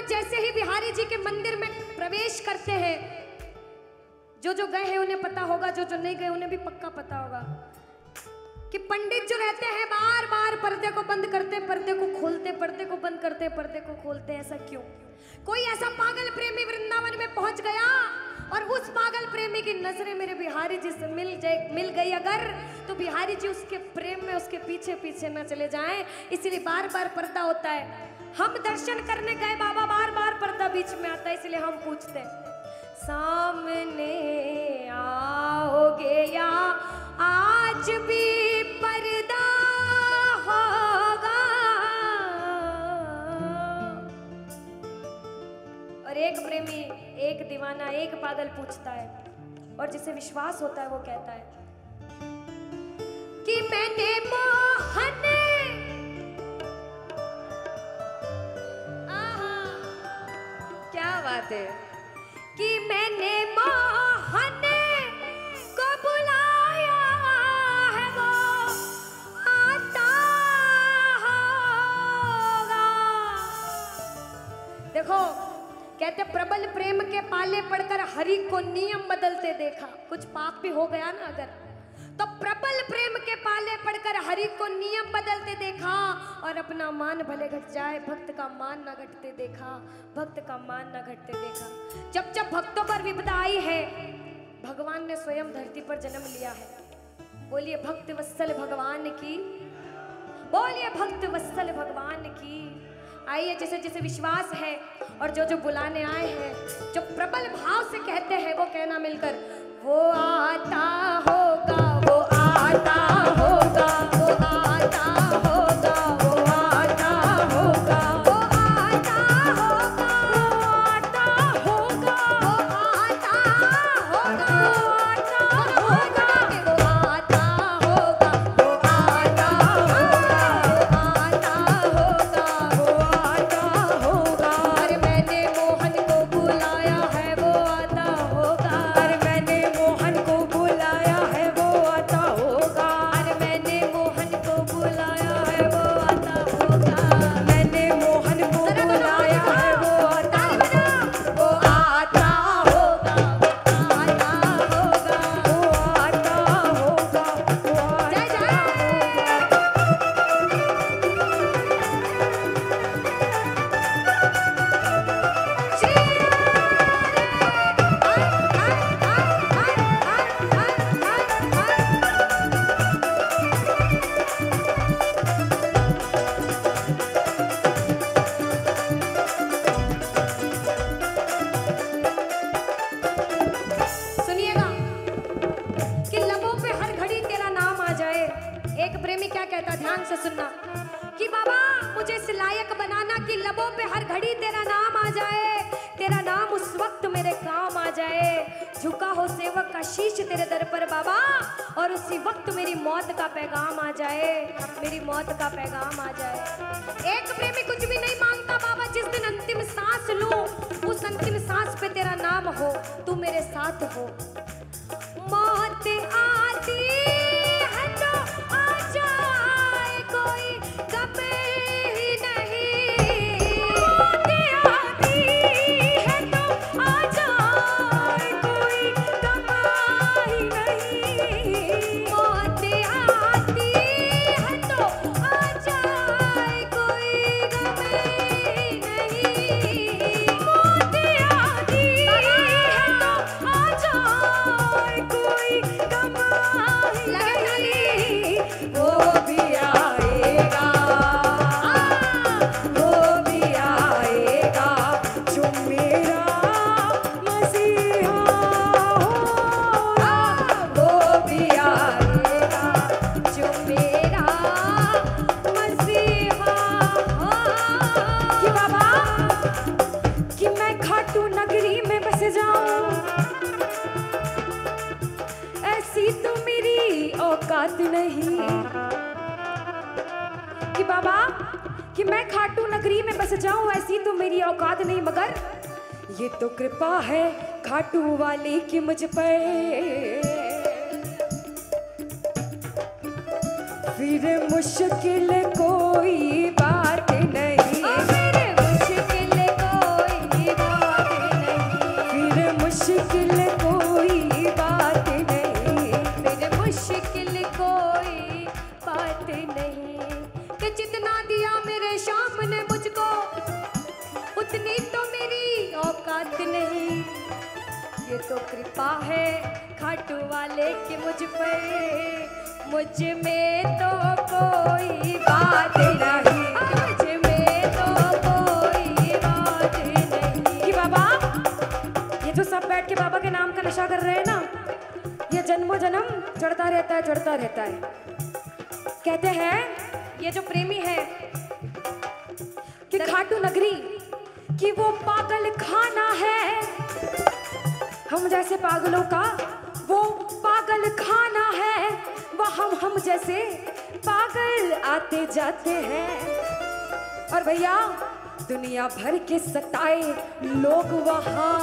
जैसे ही बिहारी जी के मंदिर में प्रवेश करते हैं, जो गए हैं उन्हें पता होगा, जो नहीं गए उन्हें भी पक्का पता होगा कि पंडित जो रहते हैं बार बार पर्दे को बंद करते, पर्दे को खोलते, पर्दे को बंद करते, पर्दे को खोलते। ऐसा क्यों? कोई ऐसा पागल प्रेमी वृंदावन में पहुंच गया और उस पागल प्रेमी की नजरें मेरे बिहारी जी से मिल गई अगर, तो बिहारी जी उसके प्रेम में उसके पीछे पीछे न चले जाएं, इसलिए बार बार पर्दा होता है। हम दर्शन करने गए बाबा, बार बार पर्दा बीच में आता है, इसलिए हम पूछते सामने आओगे या आज भी पर्दा होगा। और एक प्रेमी, एक दीवाना, एक पागल पूछता है, और जिसे विश्वास होता है वो कहता है कि मैंने मोहन, क्या बात है, कि मैंने मोहन को बुलाया है, वो आता होगा। देखो, कहते प्रबल प्रेम के पाले पड़कर हरि को नियम बदलते देखा। कुछ पाप भी हो गया ना अगर, तो प्रबल प्रेम के पाले पड़कर हरि को नियम बदलते देखा, और अपना मान भले घट जाए भक्त का मान न घटते देखा, भक्त का मान न घटते देखा। जब जब भक्तों पर विपदा आई है, भगवान ने स्वयं धरती पर जन्म लिया है। बोलिए भक्त वत्सल भगवान की, बोलिए भक्त वत्सल भगवान की। आइए, जिसे जिसे विश्वास है और जो बुलाने आए हैं, जो प्रबल भाव से कहते हैं, वो कहना मिलकर, वो आता होगा, वो आता होगा, वो आता होगा, वो आता होगा, वो आता होगा, वो आता होगा, वो आता होगा, वो आता होगा, वो आता होगा, वो आता होगा, वो आता होगा। अरे मैंने मोहन को बुलाया है, वो आता होगा। अरे मैंने मोहन को बुलाया है, वो आता होगा। अरे मैंने मोहन को बुलाया है, वो आता होगा। मैंने मोहन को बुलाया है, वो आता होगा, वो आता होगा, वो आता होगा, वो आता होगा, वो आता सुनिएगा कि लबों पे हर घड़ी तेरा नाम आ जाए। एक प्रेमी क्या कहता, ध्यान से सुनना, कि बाबा मुझे इस लायक बनाना कि लबों पे हर घड़ी तेरा नाम आ जाए, तेरा नाम उस वक्त मेरे काम आ जाए। झुका हो सेवक का शीश तेरे दर पर बाबा, और उसी वक्त मेरी मौत का पैगाम आ जाए, मेरी मौत का पैगाम आ जाए। एक प्रेमी कुछ भी नहीं मांगता बाबा, जिस दिन अंतिम सांस लूं, उस अंतिम सांस पे तेरा नाम हो, तू मेरे साथ हो। मौत आती है तो आ जाए, कोई गम ही नहीं। मौत आती है तो आ जाए, कोई गम ही नहीं। मौत आती है तो आ जाए, कोई गम ही नहीं। मौत आती है तो आ जाए, कोई गम ही नहीं। वो भी आएगा, वो भी आएगा, जो मेरा मसीहा होगा। वो भी आएगा, जो मेरा मसीहा होगा। कि बाबा, कि मैं खाटू नगरी में बस जाऊं, ऐसी तो मेरी औकात नहीं। कि बाबा, कि मैं खाटू नगरी में बस जाऊं, ऐसी तो मेरी औकात नहीं, मगर ये तो कृपा है खाटू वाली की मुझ पर। फिर मुश्किल कोई बात नहीं, फिर मुश्किल कोई तूने जितना दिया मेरे श्याम ने मुझको, उतनी तो मेरी औकात नहीं। ये तो कृपा है खाटू वाले की मुझ पर, मुझ में तो कोई बात नहीं, मुझ में तो कोई बात नहीं। कि बाबा, ये जो सब बैठ के बाबा के नाम का नशा कर रहे हैं ना, ये जन्मों जन्म चढ़ता रहता है, चढ़ता रहता है। कहते हैं ये जो प्रेमी है कि खाटू नगरी कि वो पागल खाना है, हम जैसे पागलों का वो पागल खाना है, वह हम जैसे पागल आते जाते हैं। और भैया दुनिया भर के सताए लोग वहाँ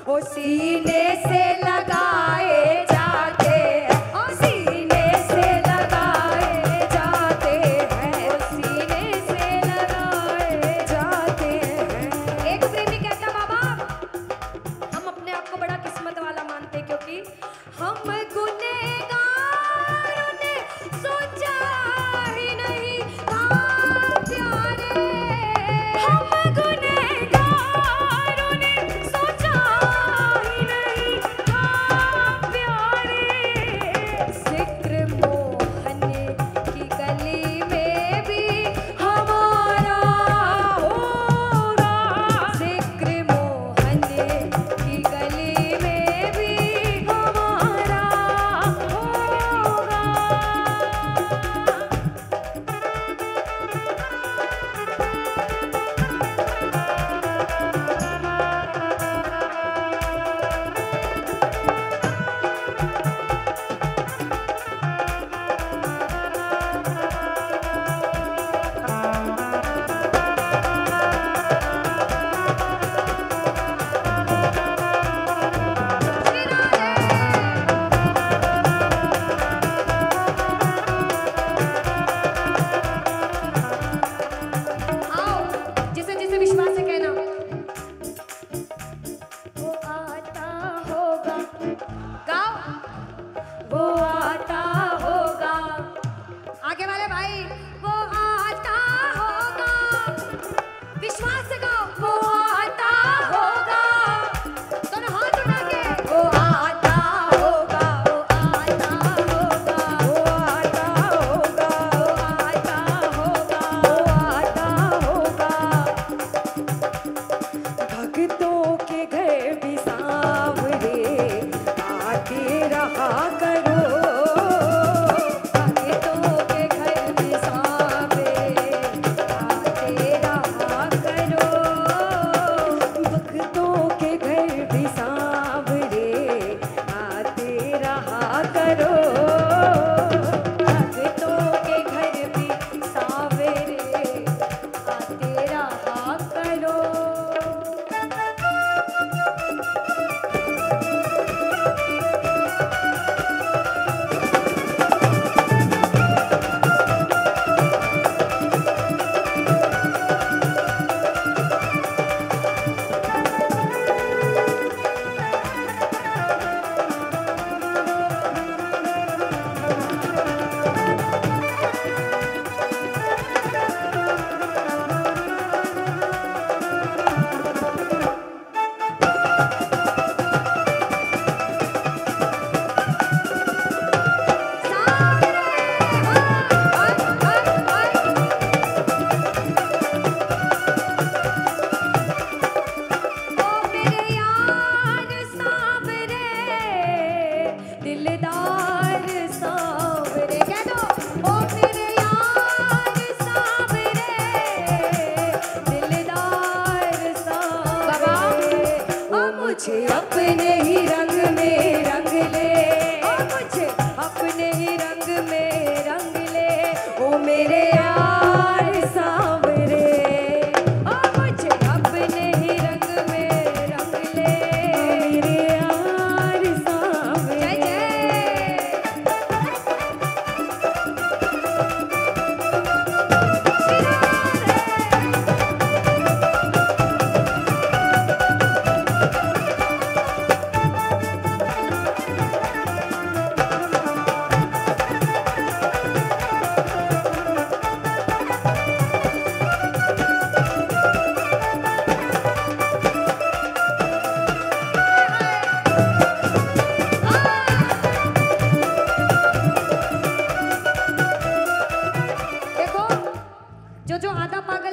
वो सीने से लगाए जाते हैं, और सीने से लगाए जाते हैं, और सीने से लगाए जाते हैं। एक प्रेमी कहता बाबा, हम अपने आप को बड़ा किस्मत वाला मानते क्योंकि हम गुनहगारों ने सोचा ही नहीं था प्यारे, हम गुनहगारों ने सोचा ही नहीं था प्यारे। जिक्र मोहन की गली में भी हमारा होगा, जिक्र मोहन की गली में भी हमारा होगा। आओ, जिसे जिसे विश्वास है कहना, वो आता होगा, गाओ, वो आता होगा, आगे वाले भाई, वो आता होगा, विश्वास से गाओ, वो आता होगा, दोनों हाथ उठा के, वो आता होगा, वो आता होगा, वो आता होगा, वो आता होगा, वो आता होगा। भक्तों के घर भी सांवरे आते रहा करो, भक्तों के घर भी सांवरे आते रहा करो, भक्तों के घर भी सांवरे आते रहा करो, भक्तों के घर भी सांवरे आते रहा करो। मुझे अपने ही रंग में रंग ले, ओ मुझे अपने ही रंग में रंग ले, ओ मेरे यार सांवरे, ओ मुझे अपने ही रंग में रंग ले, मेरे यार सांवरे। जय जय।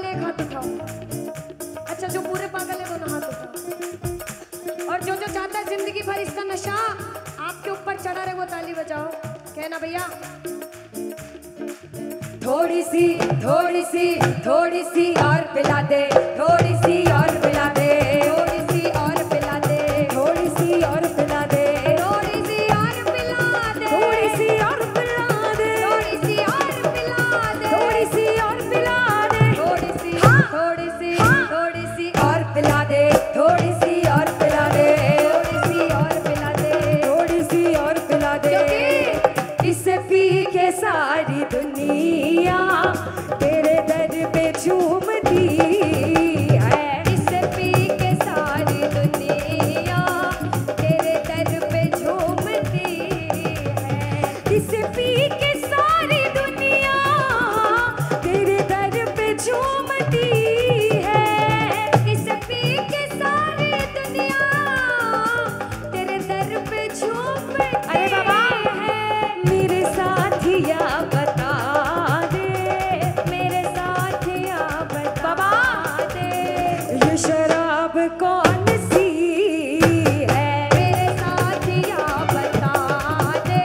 है एक हाथ उठाओ। अच्छा जो पूरे पागल है वो ना हाथ उठाओ। और जो जो चाहता है जिंदगी भर इसका नशा आपके ऊपर चढ़ा रहे वो ताली बजाओ। कहना भैया थोड़ी सी थोड़ी सी थोड़ी सी और पिला दे, थोड़ी सी और पिला दे, थोड़ी सी और पिला दे, थोड़ी सी और पिला दे, थोड़ी सी और पिला दे, थोड़ी सी और पिला दे, थोड़ी सी और पिला दे, थोड़ी सी और पिला दे, थोड़ी सी थोड़ी सी थोड़ी सी और पिला दे, थोड़ी सी और पिला दे, थोड़ी सी और पिला दे, थोड़ी सी और पिला दे। इसे पी के सारी दुनिया तेरे दर पे झूमती है, इसे पी के सारी दुनिया तेरे दर पे झूमती है, इसे पी के सारी दुनिया तेरे दर पे झूमती है, इसे पी के सारी दुनिया तेरे दर पे झूमती है। अरे बाबा मेरे साथिया बता दे, मेरे साथिया बता दे, ये शराब कौन सी है, मेरे साथिया बता दे,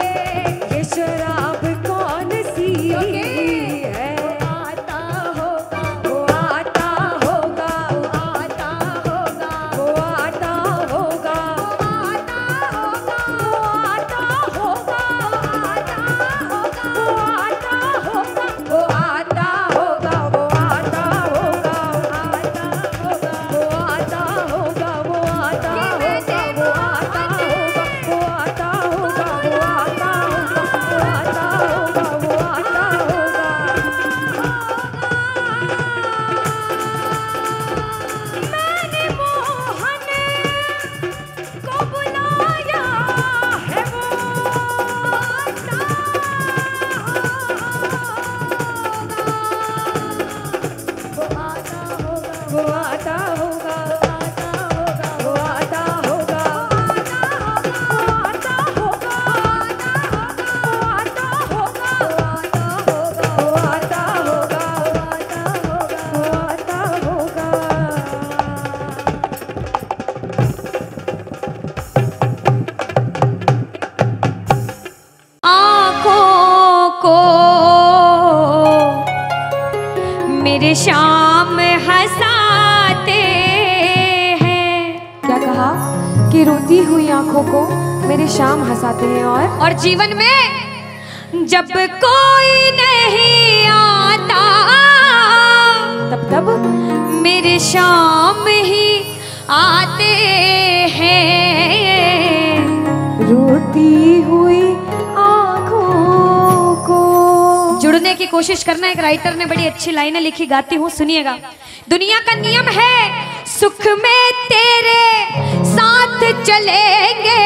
ये शराब कौन सी है। वो आता होगा, वो आता होगा, वो आता होगा, वो आता होगा, वो आता होगा, वो आता होगा, वो आता होगा, वो आता होगा, वो आता होगा, वो आता होगा, वो आता होगा, वो आता होगा, वो आता होगा, वो आता होगा, वो आता होगा, वो आता होगा। मैंने मोहन को बुलाया है, वो आता होगा, वो आता होगा, वो आता होगा, वो आता होगा, वो आता होगा, वो आता होगा, वो आता होगा। आँखों को मेरे शाम हंसाते हैं। क्या कहा कि रोती हुई आंखों को मेरे शाम हंसाते हैं। और जीवन में जब कोई नहीं आता तब मेरे शाम ही आते हैं। रोती हुई आंखों को जुड़ने की कोशिश करना। एक राइटर ने बड़ी अच्छी लाइनें लिखी, गाती हूँ, सुनिएगा। दुनिया का नियम है सुख में तेरे साथ चलेंगे,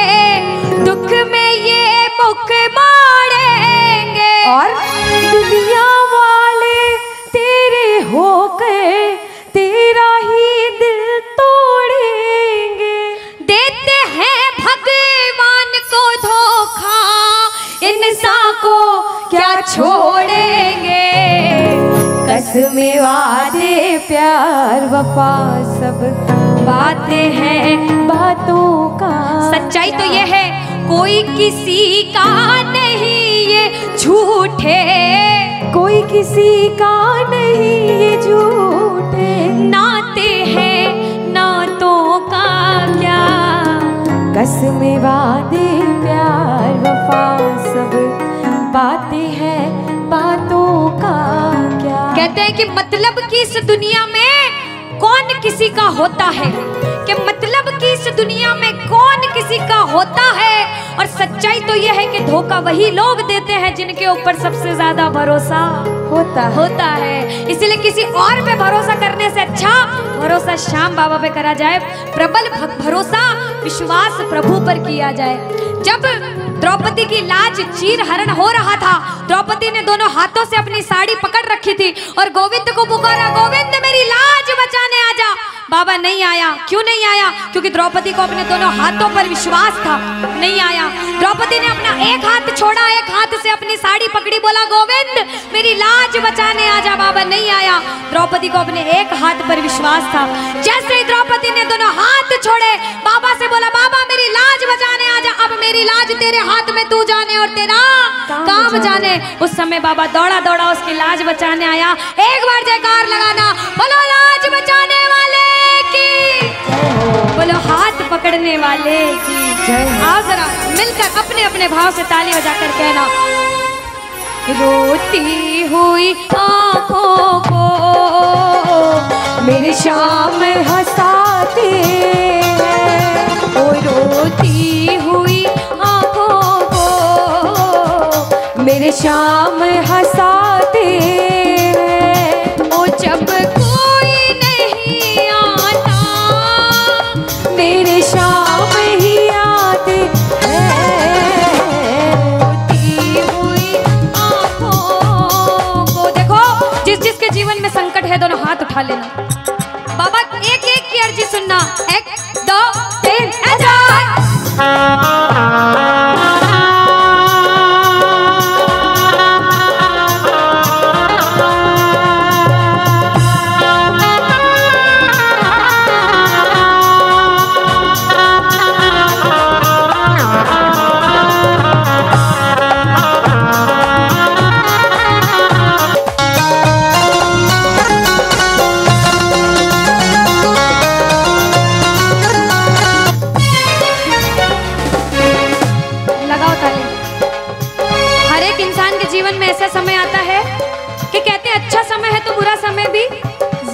दुख में ये मुख मोड़ेंगे, और दुनिया वाले तेरे होकर तेरा ही दिल तोड़ेंगे। देते हैं भगवान को धोखा, इंसान को क्या छोड़ेंगे। कसमें वादे प्यार वफा सब बातें हैं बातों का। सच्चाई तो ये है कोई किसी का नहीं ये झूठे, कोई किसी का नहीं ये झूठे। नाते हैं नातों का क्या, कसमें वादे प्यार वफा सब बातें हैं बातों का क्या। कहते हैं कि मतलब की इस दुनिया में कौन किसी का होता है, कि मतलब की इस दुनिया में कौन किसी का होता है। और सच्चाई तो यह है कि धोखा वही लोग देते हैं जिनके ऊपर सबसे ज्यादा भरोसा होता है। इसलिए किसी और पे भरोसा करने से अच्छा भरोसा श्याम बाबा पे करा जाए। प्रबल भरोसा विश्वास प्रभु पर किया जाए। जब द्रौपदी की लाज चीर हरण हो रहा था। द्रौपदी ने दोनों हाथों से अपनी साड़ी पकड़ रखी थी और गोविंद को पुकारा, गोविंद मेरी लाज बचाने आजा। बाबा नहीं आया। क्यों नहीं आया? क्योंकि द्रौपदी को अपने दोनों हाथों पर विश्वास था। नहीं आया। द्रौपदी ने अपना एक हाथ छोड़ा, एक हाथ से अपनी साड़ी पकड़ी, बोला गोविंद मेरी लाज बचाने आजा। बाबा नहीं आया। द्रौपदी को अपने एक हाथ पर विश्वास था। जैसे ही द्रौपदी ने दोनों हाथ छोड़े, बाबा से बोला बाबा मेरी लाज बचाने आजा। अब मेरी लाज तेरे हाथ में, तू जाने और तेरा काम जाने। उस समय बाबा दौड़ा दौड़ा उसकी लाज बचाने आया। एक बार जयकार लगाना, बोलो लाज बचाने वाले की, बोलो हाथ पकड़ने वाले की जय। आओ जरा मिलकर अपने अपने भाव से ताली बजाकर कहना, रोती हुई आंखों को मेरे श्याम हंसाते हैं, ओ रोती हुई आंखों को मेरे श्याम हंसाते हैं। ओ जब कोई नहीं आता मेरे श्याम ही आते हैं। रोती हुई आंखों को, देखो जिस जिसके जीवन में संकट है दोनों हाथ उठा लेना। बाबा एक एक की अर्जी सुनना, 1 2 3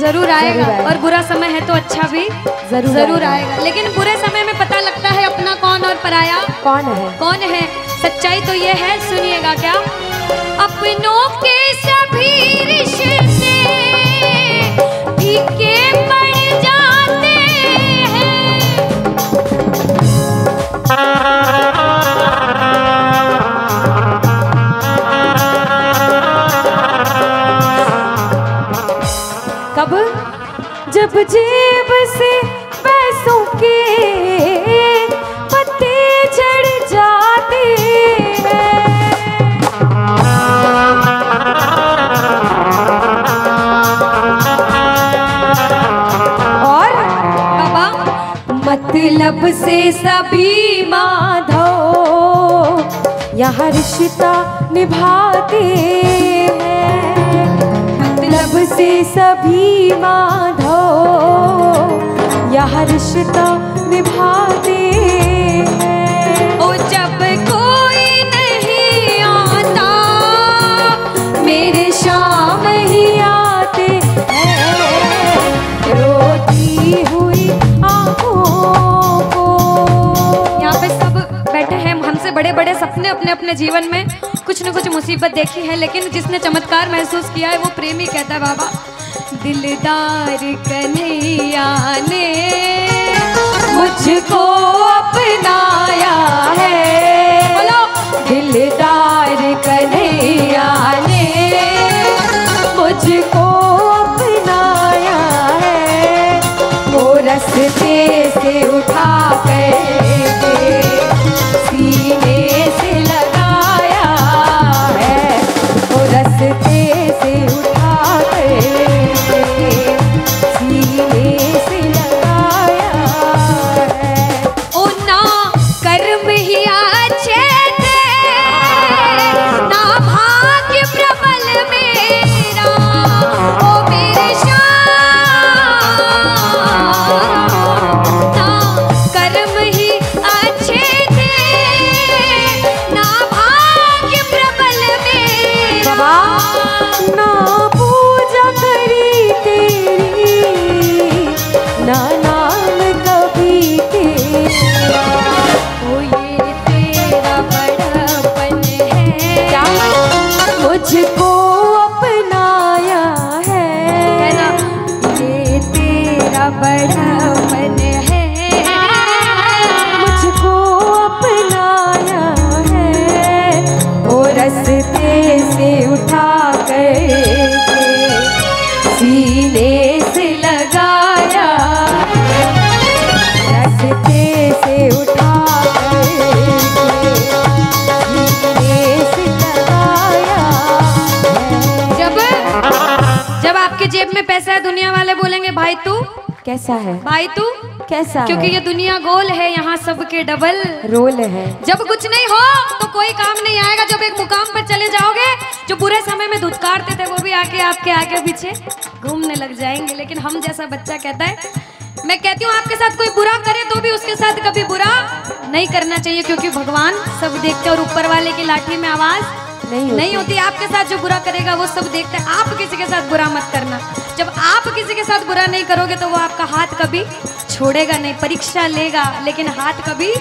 जरूर आएगा और बुरा समय है तो अच्छा भी जरूर आएगा। लेकिन बुरे समय में पता लगता है अपना कौन और पराया कौन है। सच्चाई तो ये है, सुनिएगा क्या, अपनों के सभी रिश्ते फीके पड़ जाते हैं। कब? जब जेब से पैसों के पत्ते झड़ जाते हैं। और बाबा मतलब से सभी माधो यहाँ रिश्ता निभाते हैं। मतलब से सभी माधो यहाँ रिश्ता निभाते हैं। ओ जब कोई नहीं आता मेरे शाम ही आते हैं। रोती हुई आंखों को, यहाँ पे सब बैठे हैं, हमसे बड़े बड़े सपने अपने अपने जीवन में कुछ न कुछ मुसीबत देखी है, लेकिन जिसने चमत्कार महसूस किया है वो प्रेमी कहता है बाबा, दिलदार कन्हैया ने मुझको अपनाया है। बोलो दिलदार कन्हैया ने मुझको अपनाया है। वो रस्ते से उठा कर सीने से लगाया है। वो रस्ते से उठा कर सीने से लगाया है। ओ ना कर्म ही अच्छे थे, ना भाग्य प्रबल मेरा। ओ मेरे ना कर्म ही अच्छे थे, ना भाग्य प्रबल मेरा। ना पूजा करी तेरी, ना नाम कभी तेरा। ओ ये तेरा बड़ापन है, क्या मुझको अपनाया है ना। ये तेरा बड़ापन है, मुझको अपनाया है। जेब में पैसा है, दुनिया वाले बोलेंगे भाई तू कैसा है, भाई तू कैसा क्योंकि है? ये दुनिया गोल है, यहाँ सबके डबल रोल है। जब कुछ नहीं हो तो कोई काम नहीं आएगा। जब एक मुकाम पर चले जाओगे, जो बुरे समय में धुतकारते थे वो भी आके आपके आगे पीछे घूमने लग जाएंगे। लेकिन हम जैसा बच्चा कहता है, मैं कहती हूँ आपके साथ कोई बुरा करे तो भी उसके साथ कभी बुरा नहीं करना चाहिए, क्योंकि भगवान सब देखते हैं और ऊपर वाले की लाठी में आवाज नहीं होती। आपके साथ जो बुरा करेगा वो सब देखते हैं। आप किसी के साथ बुरा मत करना। जब आप किसी के साथ बुरा नहीं करोगे तो वो आपका हाथ कभी छोड़ेगा नहीं। परीक्षा लेगा लेकिन हाथ कभी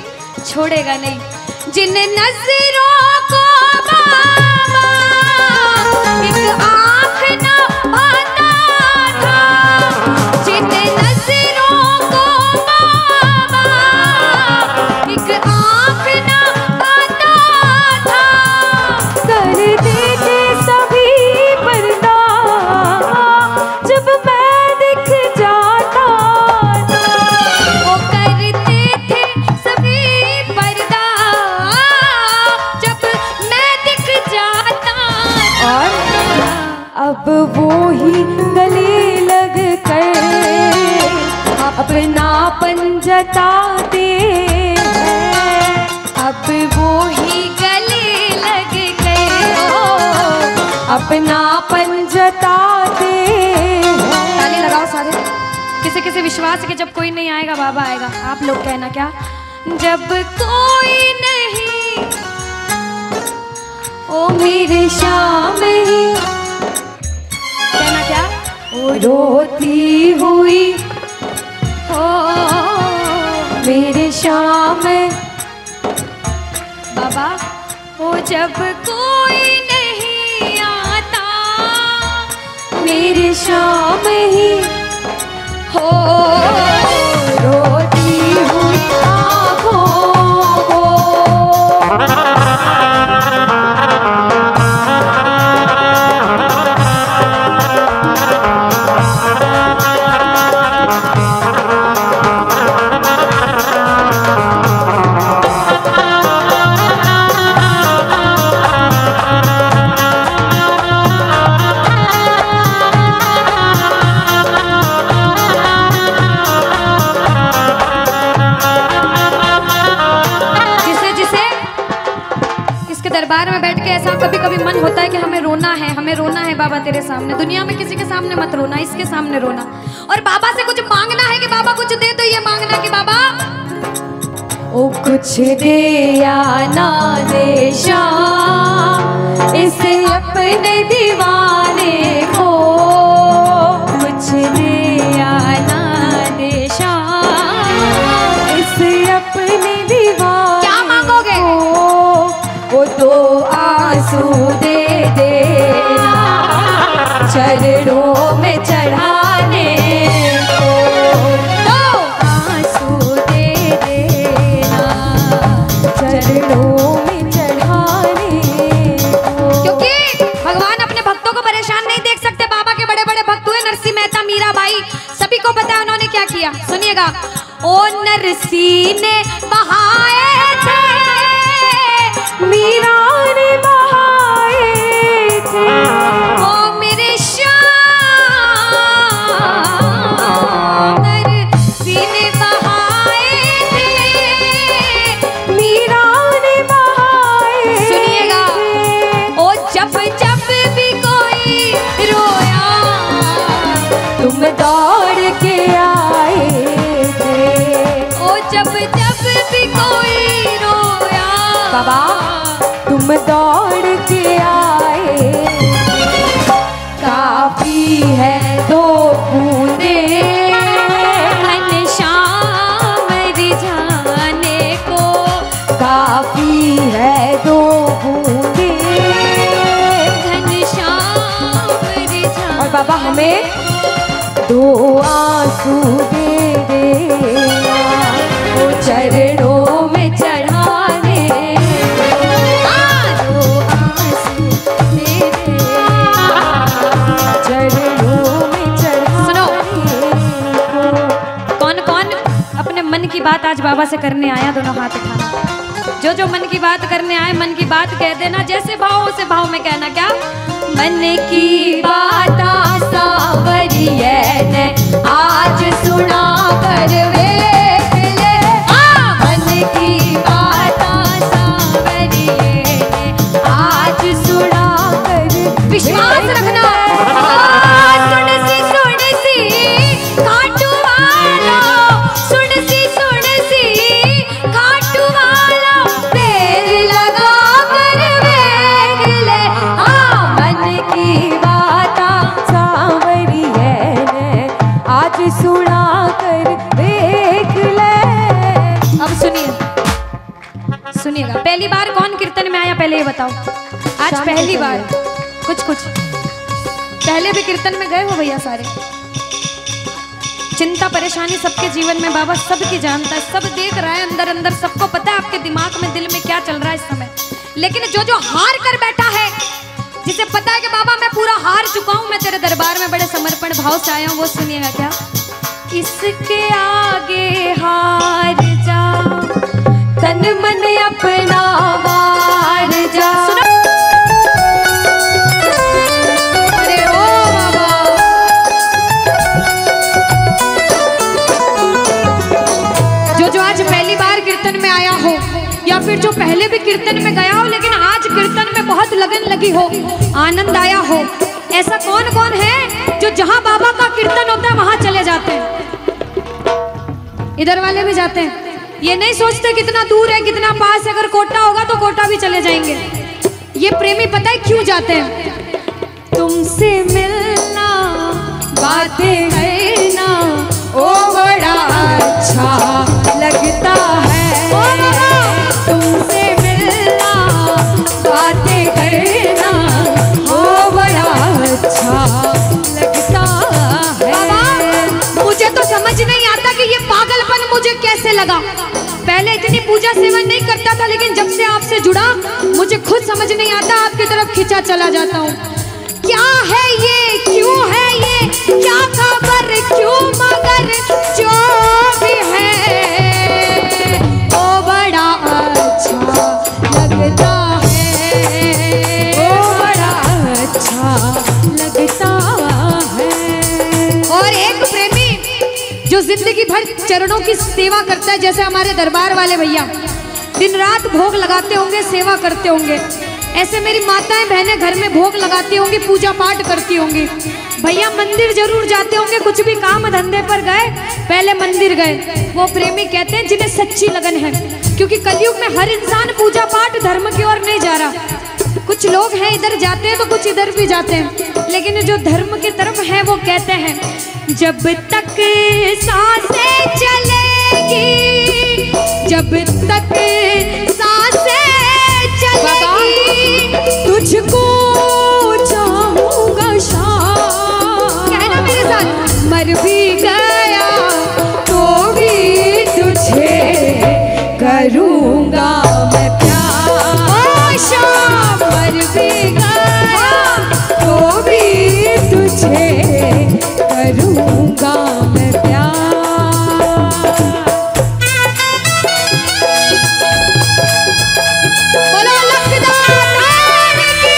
छोड़ेगा नहीं। जिन नजरों को बाबा एक आँख न पाता था, जिन नजरों को बाबा एक आँख न पाता था, कर देते सभी पर्दा जब मैं दिख जाता था। वो करते थे सभी पर्दा जब मैं दिख जाता था। और अब वो ही गले लग कर अपनापन जताते हैं। अब वो ही गले लग गए, अपनापन जताते हैं। ताली लगाओ सारे। किसी किसी विश्वास के जब कोई नहीं आएगा बाबा आएगा। आप लोग कहना क्या? जब कोई नहीं ओ मेरे शाम ही, कहना क्या? वो रोती हुई ओ मेरे शाम बाबा ओ जब कोई नहीं आता मेरे शाम ही हो, रोती हुई आँखों को। दरबार में बैठ के ऐसा कभी कभी मन होता है कि हमें रोना है बाबा तेरे सामने। दुनिया में किसी के सामने मत रोना, इसके सामने रोना। और बाबा से कुछ मांगना है कि बाबा कुछ दे, तो ये मांगना कि बाबा ओ कुछ दे या ना दे शाम इसे अपने दीवाने को। कुछ दे या ना दे शाम इसे अपने दीवाने। क्या मांगोगे? वो तो आंसू दे देना चरणों में चढ़ाने को। तो आंसू दे देना चरणों में चढ़ाने को। क्योंकि भगवान अपने भक्तों को परेशान नहीं देख सकते। बाबा के बड़े बड़े भक्त हुए, नरसिंह मेहता, मीराबाई, सभी को पता है उन्होंने क्या किया। सुनिएगा। ओ नरसिंह ने बहाए थे, मीरा ने बहाए थे, ओ मेरे श्याम नरसिंह ने बहाए थे, मीरा ने बहाए। सुनिएगा। ओ जब जब भी कोई रोया तुम दौड़ के आए थे। ओ जब जब भी कोई रोया बाबा तुम दौड़ के आए। काफी है दो बूंदे घनश्याम रिझाने को। काफी है दो बूंदे। घनश्याम रिझाने। और बाबा हमें दो आंसू दे देना वो चरणों में चढ़ाने। दो आंसू दे देना चरणों में चढ़ाने। सुनो। को। कौन कौन अपने मन की बात आज बाबा से करने आया? दोनों हाथ उठाना। जो जो मन की बात करने आए, मन की बात कह देना। जैसे भाव उसे भाव में कहना क्या? मन की बात सावर सुना कर वेख ले, मन की बात सांवरिए ने आज सुना कर। विश्वास रखना। सुन सी खाटू वाला, सुन सी खाटू वाला, देर लगा कर वेख ले, मन की बात सांवरिए ने आज सुना कर वेख ले। अब सुनिएगा, पहली बार कौन कीर्तन में आया पहले ये बताओ। आज शाम पहली को बार, कुछ पहले भी कीर्तन में गए हो भैया सारे। चिंता परेशानी सबके जीवन में बाबा सबकी जानता है, सब देख रहा है अंदर अंदर, सबको पता है आपके दिमाग में दिल में क्या चल रहा है इस समय। लेकिन जो हार कर बैठा है, जिसे पता है कि बाबा मैं पूरा हार चुका हूं, मैं तेरे दरबार में बड़े समर्पण भाव से आया हूं, वो सुनिएगा क्या। इसके आगे हार जा, तन मन अपना वार जा। अरे ओ बाबा, जो आज पहली बार कीर्तन में आया हो, या फिर जो पहले भी कीर्तन में गया हो लेकिन आज कीर्तन में बहुत लगन लगी हो, आनंद आया हो, ऐसा कौन कौन है जो जहां बाबा का कीर्तन होता है वहां चले जाते हैं? इधर वाले भी जाते हैं, ये नहीं सोचते कितना दूर है कितना पास है, अगर कोटा होगा तो कोटा भी चले जाएंगे। ये प्रेमी पता है क्यों जाते हैं? तुमसे मिलना, बातें करना, ओ बड़ा अच्छा लगता है। तुमसे मिलना, बातें करना, ओ बड़ा अच्छा लगता है। बाबा मुझे तो समझ नहीं आता कि ये पागलपन मुझे कैसे लगा। पहले इतनी पूजा सेवन नहीं करता था, लेकिन जब से आपसे जुड़ा मुझे खुद समझ नहीं आता, आपकी तरफ खिंचा चला जाता हूँ। क्या है ये, क्यों है ये, क्या खबर, क्यों, मगर जो भी है ओ बड़ा अच्छा लगता है, ओ बड़ा अच्छा लगता है। और एक प्रेमी जो जिंदगी भर चरणों की सेवा करता है, जैसे हमारे दरबार वाले भैया दिन रात भोग लगाते होंगे, सेवा करते होंगे, ऐसे मेरी माताएं बहनें घर में भोग लगाती होंगी, पूजा पाठ करती होंगी। भैया मंदिर जरूर जाते होंगे, कुछ भी काम धंधे पर गए पहले मंदिर गए। वो प्रेमी कहते हैं जिन्हें सच्ची लगन है, क्योंकि कलयुग में हर इंसान पूजा पाठ धर्म की ओर नहीं जा रहा। कुछ लोग हैं इधर जाते हैं तो कुछ इधर भी जाते हैं, लेकिन जो धर्म की तरफ है वो कहते हैं जब तक सांसें चलेगी, जब तक सांसें चलेगी, तुझको चाहूंगा शाम। कहना मेरे साथ, मर भी गया तो भी तुझे करूंगा मैं प्यार। शाम मर भी गया तो भी तुझे करूंगा मैं प्यार। बोलो लखदार की।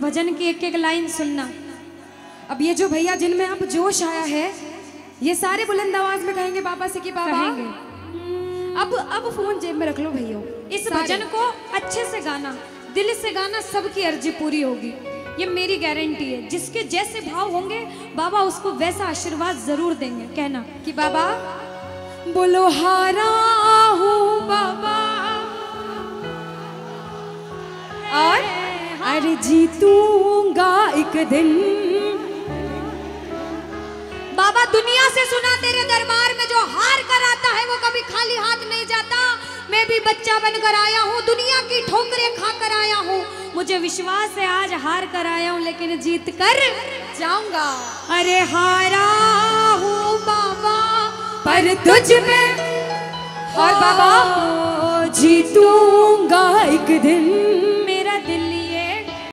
भजन की एक एक लाइन सुनना। अब ये जो भैया जिनमें अब जोश आया है, ये सारे बुलंद आवाज में कहेंगे बाबा से कि बाबा अब फोन जेब में रख लो भैया, इस भजन को अच्छे से गाना, दिल से गाना, सबकी अर्जी पूरी होगी, ये मेरी गारंटी है। जिसके जैसे भाव होंगे बाबा उसको वैसा आशीर्वाद जरूर देंगे। कहना कि बाबा बोलो हारा हूँ बाबा और अरे जीतूंगा एक दिन। बाबा दुनिया से सुना तेरे दरबार में जो हार कर आता है वो कभी खाली हाथ नहीं जाता। मैं भी बच्चा बनकर आया हूँ, दुनिया की ठोकरें खा कर आया हूँ। मुझे विश्वास है आज हार कर आया हूँ लेकिन जीत कर जाऊंगा। अरे हारा हूँ बाबा पर तुझ में, और बाबा जीतूंगा एक दिन।